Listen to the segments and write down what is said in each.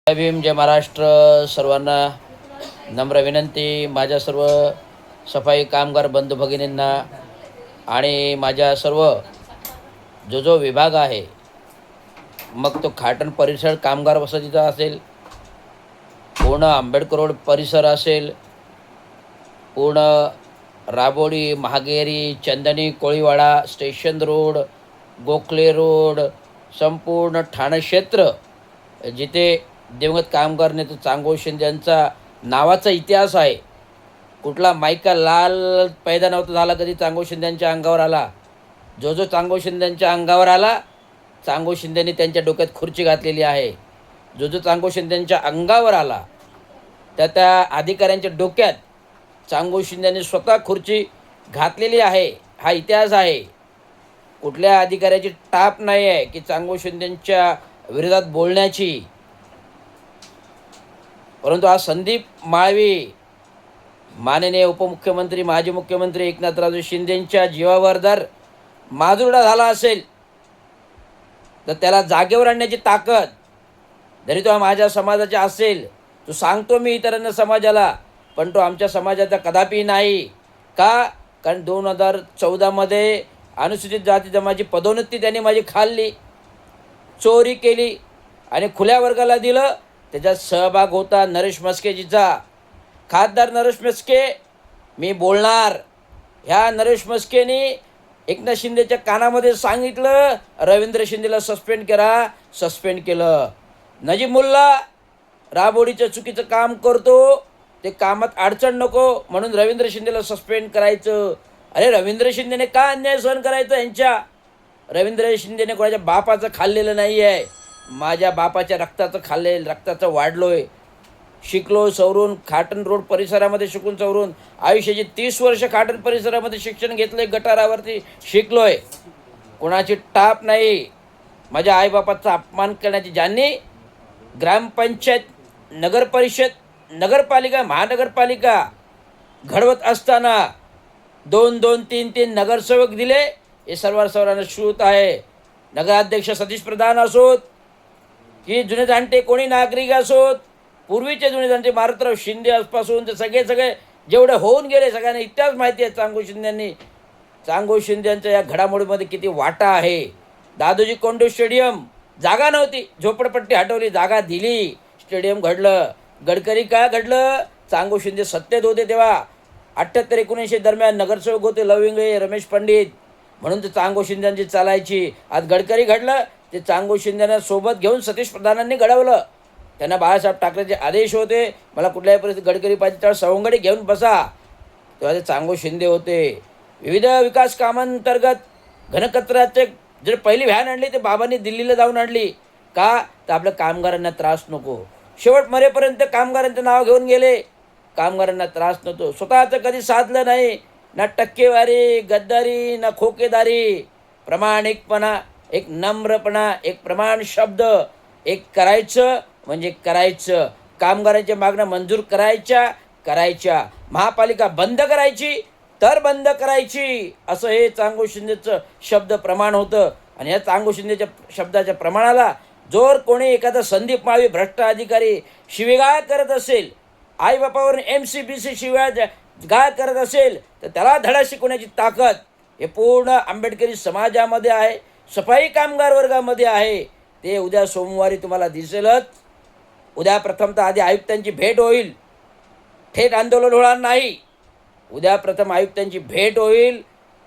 जय भीम, जय महाराष्ट्र. सर्वांना नम्र विनंती. माझ्या सर्व सफाई कामगार बंधू भगिनींना आणि माझ्या सर्व जो विभाग आहे, मग तो खाटण परिसर कामगार वसतीचा असेल, पूर्ण आंबेडकर रोड परिसर असेल, पूर्ण Rabodi, Mahageri, Chandani, Koliwada, station road, Gokhale road, संपूर्ण ठाणे क्षेत्र जिथे दिवंगत कामगार नेते चांगो शिंदे यांचा नावाचा इतिहास आहे. कुठला मायका लाल पैदा नव्हता झाला कधी चांगो शिंद्यांच्या अंगावर आला. जो चांगो शिंद्यांच्या अंगावर आला, चांगो शिंदेने त्यांच्या डोक्यात खुर्ची घातलेली आहे. जो चांगो शिंद्यांच्या अंगावर आला त्या अधिकाऱ्यांच्या डोक्यात चांगो शिंदेने स्वतः खुर्ची घातलेली आहे. हा इतिहास आहे. कुठल्या अधिकाऱ्याची टाप नाही आहे की चांगो शिंदेंच्या विरोधात बोलण्याची. परंतु आज संदीप माळवी, माननीय उपमुख्यमंत्री, माजी मुख्यमंत्री एकनाथराव शिंदेंच्या जीवावर जर माजुरडा झाला असेल तर त्याला जागेवर आणण्याची ताकद, जरी तो माझ्या समाजाचा असेल, तो सांगतो मी इतरांना समाजाला, पण तो आमच्या समाजाचा कदापि नाही. का? कारण 2014मध्ये अनुसूचित जाती जमाती पदोन्नती त्यांनी माझी खाल्ली, चोरी केली आणि खुल्या वर्गाला दिलं. त्याच्यात सहभाग होता नरेश म्हस्केजीचा. खासदार नरेश म्हस्के, मी बोलणार. ह्या नरेश म्हस्केनी एकनाथ शिंदेच्या कानामध्ये सांगितलं रवींद्र शिंदेला सस्पेंड करा, सस्पेंड केलं. नजीब मुल्ला राबोडीचं चुकीचं काम करतो, ते कामात अडचण नको म्हणून रवींद्र शिंदेला सस्पेंड करायचं. अरे रवींद्र शिंदेने का अन्याय सहन करायचं यांच्या? रवींद्र शिंदेने कोणाच्या बापाचं खाल्लेलं नाही आहे. माझ्या बापाच्या रक्ताचं खाल्ले, रक्ताचं वाढलोय, शिकलो सवरून. खाटण रोड परिसरामध्ये शिकून सवरून आयुष्याची 30 वर्ष खाटण परिसरामध्ये शिक्षण घेतलंय. गटारावरती शिकलोय. कोणाची टाप नाही. माझ्या आईबापाचा अपमान करण्याची, ज्यांनी ग्रामपंचायत, नगरपरिषद, नगरपालिका, महानगरपालिका घडवत असताना 2-2, 3-3 नगरसेवक दिले, हे सर्वांना श्रुत आहे. नगराध्यक्ष सतीश प्रधान असोत की जुने जाणते कोणी नागरिक असोत, पूर्वीचे जुने जाणते मारुतराव शिंदे आजपासून ते सगळे जेवढे होऊन गेले, सगळ्यांना इतिहास माहिती आहे. चांगो शिंदेंच्या या घडामोडीमध्ये किती वाटा आहे. दादोजी कोंडू स्टेडियम, जागा नव्हती, झोपडपट्टी हटवली, जागा दिली, स्टेडियम घडलं. गडकरी काय घडलं? चांगो शिंदे सत्तेत होते तेव्हा 78-19 दरम्यान नगरसेवक होते लविंगे, रमेश पंडित, म्हणून ते चांगो शिंदेंची चालायची. आज गडकरी घडलं, ते चांगो शिंदेना सोबत घेऊन सतीश प्रधानांनी घडवलं. त्यांना बाळासाहेब ठाकरेचे आदेश होते, मला कुठल्याही परिस्थितीत गडकरी पाहिजे त्यावेळेस सवंगडी घेऊन बसा. तेव्हा ते चांगो शिंदे होते. विविध विकास कामांतर्गत घनकचऱ्याचे जर पहिली व्हॅन आणली ते बाबांनी दिल्लीला जाऊन आणली. का? तर आपल्या कामगारांना त्रास नको. शेवट मरेपर्यंत कामगारांचं नाव घेऊन गेले. कामगारांना त्रास नव्हतो. स्वतःचं कधी साधलं नाही. ना टक्केवारी, गद्दारी, ना खोकेदारी. प्रामाणिकपणा, एक नम्रपणा, एक प्रमाण शब्द, एक करायचं म्हणजे करायचं. कामगारांच्या मागण्या मंजूर करायच्या. महापालिका बंद करायची तर बंद करायची, असं हे चांगो शिंदेचं शब्द प्रमाण होतं. आणि या चांगो शिंदेच्या शब्दाच्या प्रमाणाला जोर कोणी एखादा संदीप माळवी भ्रष्ट अधिकारी शिवीगाळ करत असेल, आईबापावरून MCBC शिवीगाळ करत असेल, तर त्याला धडा शिकवण्याची ताकद हे पूर्ण आंबेडकरी समाजामध्ये आहे, सफाई कामगार वर्गामध्ये आहे. ते उद्या सोमवारी तुम्हाला दिसेलच. उद्या प्रथमतः आधी आयुक्तांची भेट होईल. थेट आंदोलन होणार नाही. उद्या प्रथम आयुक्तांची भेट होईल,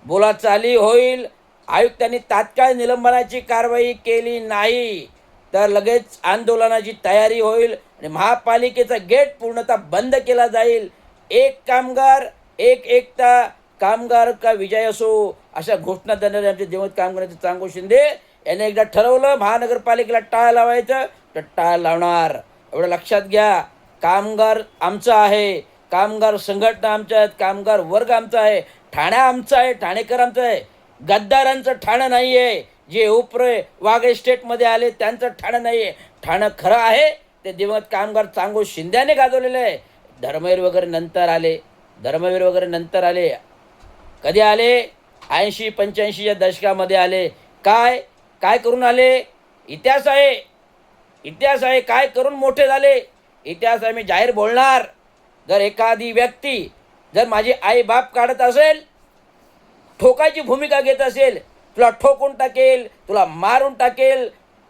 बोलाचाली होईल. आयुक्तांनी तात्काळ निलंबनाची कारवाई केली नाही तर लगेच आंदोलनाची तयारी होईल आणि महापालिकेचा गेट पूर्णतः बंद केला जाईल. एक कामगार, एक एकता, कामगार का विजय असो, अशा घोषणा देणारे आमचे दिवंगत कामगारांचे चांगो शिंदे याने एकदा ठरवलं महानगरपालिकेला टाळ लावायचं तर टाळ लावणार. एवढं लक्षात घ्या. कामगार आमचा आहे, कामगार संघटना आमच्या आहेत, कामगार वर्ग आमचा आहे, ठाणा आमचा आहे, ठाणेकर आमचं आहे. गद्दारांचं ठाणं नाही आहे. जे उपरे वाघे स्टेटमध्ये आले त्यांचं ठाणं नाही आहे. ठाणं खरं आहे ते दिवंगत कामगार चांगो शिंद्याने गाजवलेलं आहे. धर्मवीर वगैरे नंतर आले. कधी आले? 80-85च्या दशकामध्ये आले. काय करून आले? इतिहास आहे. इतिहास आहे, काय करून मोठे झाले. इतिहास आहे, मी जाहीर बोलणार. जर एखादी व्यक्ती जर माझी आई बाप काढत असेल, ठोकायची भूमिका घेत असेल, तुला ठोकून टाकेल, तुला मारून टाकेल.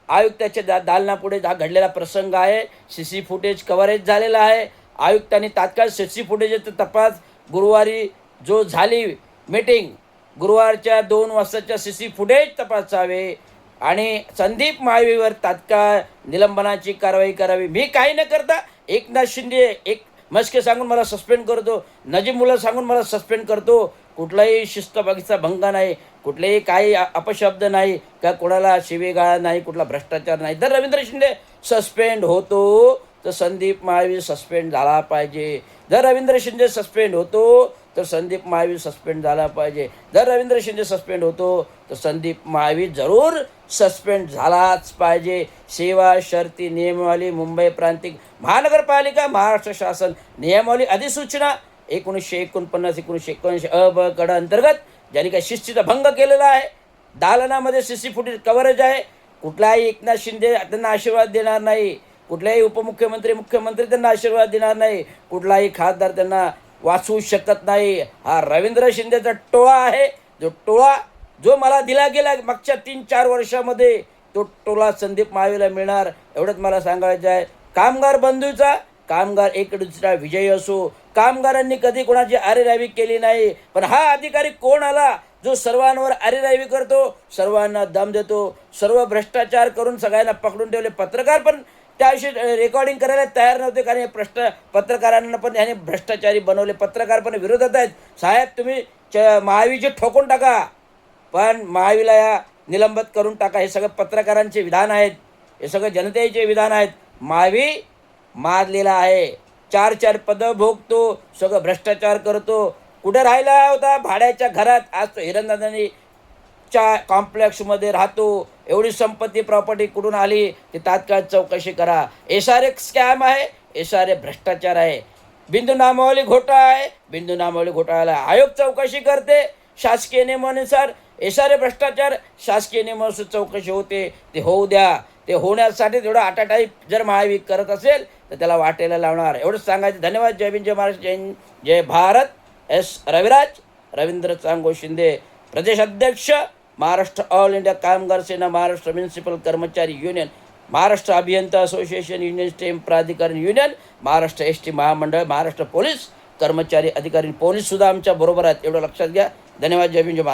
आयुक्ताच्या दालनापुढे हा घडलेला प्रसंग आहे. CC फुटेज कव्हरेज झालेला आहे. आयुक्तांनी तात्काळ CC फुटेजचा तपास गुरुवारी जो झाली मीटिंग, गुरुवारच्या 2 वाजताच्या CC फुटेज तपासावे आणि संदीप माळवीवर तात्काळ निलंबनाची कारवाई करावी. मी काही न करता एकनाथ शिंदे एक मस्के सांगून मला सस्पेंड करतो, नजीमुल्ला सांगून मला सस्पेंड करतो. कुठलाही शिस्तबद्धीचा भंग नाही, कुठलेही काही अपशब्द नाही, का कोणाला शिवीगाळ नाही, कुठला भ्रष्टाचार नाही. जर रवींद्र शिंदे सस्पेंड होतो तर संदीप माळवी सस्पेंड झाला पाहिजे. जर रवींद्र शिंदे सस्पेंड होतो तर संदीप माळवी सस्पेंड झाला पाहिजे. जर रवींद्र शिंदे सस्पेंड होतो तर संदीप माळवी जरूर सस्पेंड झालाच पाहिजे. सेवा शर्ती नियमावली मुंबई प्रांतिक महानगरपालिका महाराष्ट्र शासन नियमावली अधिसूचना 1949-1979 अ ब कड अंतर्गत ज्यांनी काही शिस्तीचा भंग केलेला आहे. दालनामध्ये CC फुटेज कव्हरेज आहे. कुठलाही एकनाथ शिंदे त्यांना आशीर्वाद देणार नाही, कुठल्याही उपमुख्यमंत्री मुख्यमंत्री त्यांना आशीर्वाद देणार नाही, कुठलाही खासदार त्यांना वाचवू शकत नाही. हा रवींद्र शिंदेचा टोळा आहे. जो टोळा जो मला दिला गेला मागच्या 3-4 वर्षामध्ये, तो टोळा संदीप माळवीला मिळणार, एवढंच मला सांगायचं आहे. कामगार बंधूचा कामगार एकजुटीचा विजय असो. कामगारांनी कधी कोणाची अरेरावी केली नाही, पण हा अधिकारी कोण आला जो सर्वांवर अरेरावी करतो, सर्वांना दम देतो, सर्व भ्रष्टाचार करून सगळ्यांना पकडून ठेवले. पत्रकार पण त्याविषयी रेकॉर्डिंग करायला तयार नव्हते, कारण हे पत्रकारांना पण याने भ्रष्टाचारी बनवले. पत्रकार पण विरोधात आहेत. साहेब तुम्ही महावीचे ठोकून टाका, पण महावीला या निलंबित करून टाका. हे सगळं पत्रकारांचे विधान आहेत, हे सगळं जनतेचे विधान आहेत. महावी मारलेला आहे, 4-4 पदं भोगतो, सगळं भ्रष्टाचार करतो. कुठे राहिला होता? भाड्याच्या घरात. आज तो हिरणदादांनी च्या कॉम्प्लेक्समध्ये राहतो. एवढी संपत्ती प्रॉपर्टी कुठून आली ते तात्काळ चौकशी करा. SRA स्कॅम आहे, SRA भ्रष्टाचार आहे. बिंदू नामावली घोटाळा आहे, बिंदू नामावली घोटाळ्याला आयोग चौकशी करते. शासकीय नियमानुसार SRA भ्रष्टाचार शासकीय नियमानुसार चौकशी होते, ते होऊ द्या. ते होण्यासाठी तेवढा आटाटाईप जर महावी करत असेल तर त्याला वाटेला लावणार. एवढंच सांगायचं. धन्यवाद. जय भीम, जय महाराष्ट्र, जय भारत. रविराज रवींद्र चांगो शिंदे, प्रदेश अध्यक्ष, महाराष्ट्र ऑल इंडिया कामगार सेना, महाराष्ट्र म्युनिसिपल कर्मचारी युनियन, महाराष्ट्र अभियंता असोसिएशन युनियन, स्टेम प्राधिकरण युनियन, महाराष्ट्र ST महामंडळ, महाराष्ट्र पोलीस कर्मचारी अधिकारी पोलीससुद्धा आमच्या बरोबर आहेत. एवढं लक्षात घ्या. धन्यवाद. जय भीम, जय महाराष्ट्र.